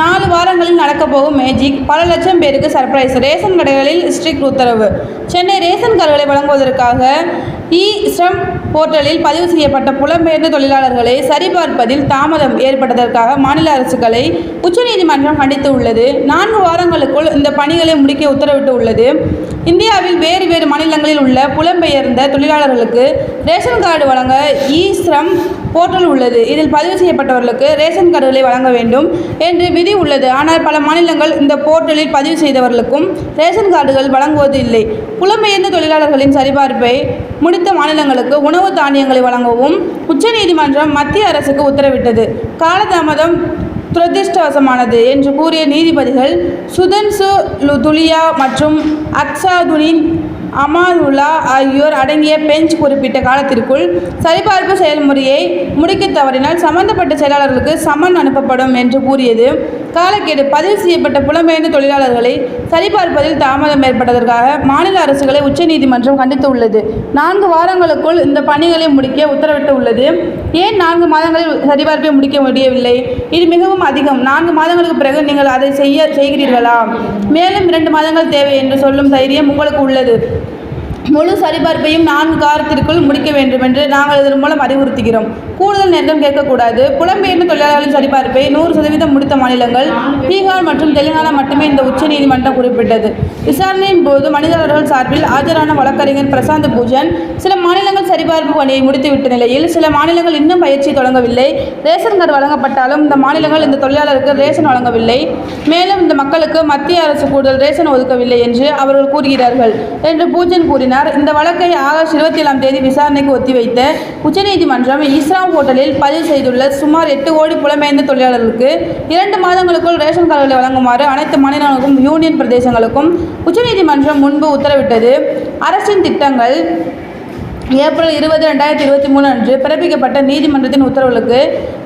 4 வாரங்களில் நடக்கப் போகும் மேஜிக், பல லட்சம் பேருக்கு சர்ப்ரைஸ். ரேஷன் கடைகளில் ஸ்ட்ரிக்ட் உத்தரவு. சென்னை ரேஷன் கார்டுகளை வழங்குவதற்காக இ-ஸ்ரம் போர்ட்டலில் பதிவு செய்யப்பட்ட புலம்பெயர்ந்த தொழிலாளர்களை சரிபார்ப்பதில் தாமதம் ஏற்பட்டதற்காக மாநில அரசுகளை உச்சநீதிமன்றம் கண்டித்து உள்ளது. 4 வாரங்களுக்குள் இந்த பணிகளை முடிக்க உத்தரவிட்டு உள்ளது. இந்தியாவில் வேறு மாநிலங்களில் உள்ள புலம்பெயர்ந்த தொழிலாளர்களுக்கு ரேஷன் கார்டு வழங்க இ-ஸ்ரம் போர்ட்டல் உள்ளது. இதில் பதிவு செய்யப்பட்டவர்களுக்கு ரேஷன் கார்டுகளை வழங்க வேண்டும் என்று விதி உள்ளது. ஆனால் பல மாநிலங்கள் இந்த போர்ட்டலில் பதிவு செய்தவர்களுக்கும் ரேஷன் கார்டுகள் வழங்குவது இல்லை. புலம்பெயர்ந்த தொழிலாளர்களின் சரிபார்ப்பை முடித்த மாநிலங்களுக்கு உணவு தானியங்களை வழங்கவும் உச்சநீதிமன்றம் மத்திய அரசுக்கு உத்தரவிட்டது. காலதாமதம் துரதிர்ஷ்டவசமானது என்று கூறிய நீதிபதிகள் சுதன்சு துலியா மற்றும் அக்சாதுனின் அமாதுல்லா ஆகியோர் அடங்கிய பெஞ்ச் குறிப்பிட்ட காலத்திற்குள் சரிபார்ப்பு செயல்முறையை முடிக்க தவறினால் சம்பந்தப்பட்ட செயலாளர்களுக்கு சம்மன் அனுப்பப்படும் என்று கூறியது. காலக்கெடு. பதிவு செய்யப்பட்ட புலம்பெயர்ந்த தொழிலாளர்களை சரிபார்ப்பதில் தாமதம் ஏற்பட்டதற்காக மாநில அரசுகளை உச்சநீதிமன்றம் கண்டித்து உள்ளது. 4 வாரங்களுக்குள் இந்த பணிகளை முடிக்க உத்தரவிட்டு உள்ளது. ஏன் 4 மாதங்களில் சரிபார்ப்பை முடிக்க முடியவில்லை? இது மிகவும் அதிகம். 4 மாதங்களுக்கு பிறகு நீங்கள் அதை செய்கிறீர்களா? மேலும் 2 மாதங்கள் தேவை என்று சொல்லும் தைரியம் உங்களுக்கு உள்ளது. முழு சரிபார்ப்பையும் 4 வாரத்திற்குள் முடிக்க வேண்டும் என்று நாங்கள் இதன் மூலம் அறிவுறுத்துகிறோம். கூடுதல் நேரம் கேட்கக்கூடாது. புலம்பெயர்ந்த தொழிலாளர்களின் சரிபார்ப்பை 100% முடித்த மாநிலங்கள் பீகார் மற்றும் தெலுங்கானா மட்டுமே இந்த உச்சநீதிமன்றம் குறிப்பிட்டது. விசாரணையின் போது மனிதர்கள் சார்பில் ஆஜரான வழக்கறிஞர் பிரசாந்த் பூஷன் சில மாநிலங்கள் சரிபார்ப்பு பணியை முடித்துவிட்ட நிலையில் சில மாநிலங்கள் இன்னும் பயிற்சி தொடங்கவில்லை. ரேஷன் கார்டு வழங்கப்பட்டாலும் இந்த மாநிலங்கள் இந்த தொழிலாளருக்கு ரேஷன் வழங்கவில்லை. மேலும் இந்த மக்களுக்கு மத்திய அரசு கூடுதல் ரேஷன் ஒதுக்கவில்லை என்று அவர்கள் கூறுகிறார்கள் என்று பூஷன் கூறினார். இந்த வழக்கை ஆகஸ்ட் 27ஆம் தேதி விசாரணைக்கு ஒத்திவைத்த உச்சநீதிமன்றம் இ-ஸ்ரம் போர்ட்டலில் பதிவு செய்துள்ள சுமார் 8 கோடி புலம்பெயர்ந்த தொழிலாளர்களுக்கு 2 மாதங்களுக்குள் ரேஷன் கார்டுகளை வழங்குமாறு அனைத்து மாநிலங்களுக்கும் யூனியன் பிரதேசங்களுக்கும் உச்சநீதிமன்றம் முன்பு உத்தரவிட்டது. அரசின் திட்டங்கள். ஏப்ரல் 20, 2023 அன்று பிறப்பிக்கப்பட்ட நீதிமன்றத்தின் உத்தரவுகளுக்கு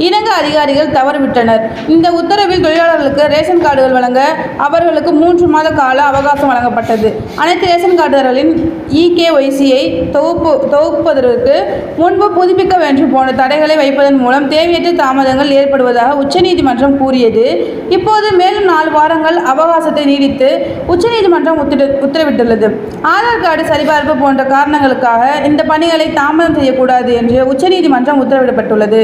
இணங்க அதிகாரிகள் தவறிவிட்டனர். இந்த உத்தரவில் தொழிலாளர்களுக்கு ரேஷன் கார்டுகள் வழங்க அவர்களுக்கு 3 மாத கால அவகாசம் வழங்கப்பட்டது. அனைத்து ரேஷன் கார்டுதாரர்களின் இ-KYC-யை தொகுப்பதற்கு முன்பு புதுப்பிக்க வேண்டும் போன்ற தடைகளை வைப்பதன் மூலம் தேவையற்ற தாமதங்கள் ஏற்படுவதாக உச்சநீதிமன்றம் கூறியது. இப்போது மேலும் 4 வாரங்கள் அவகாசத்தை நீடித்து உச்சநீதிமன்றம் உத்தரவிட்டுள்ளது. ஆதார் கார்டு சரிபார்ப்பு போன்ற காரணங்களுக்காக இந்த பணிகளை தாமதம் செய்யக்கூடாது என்று உச்சநீதிமன்றம் உத்தரவிடப்பட்டுள்ளது.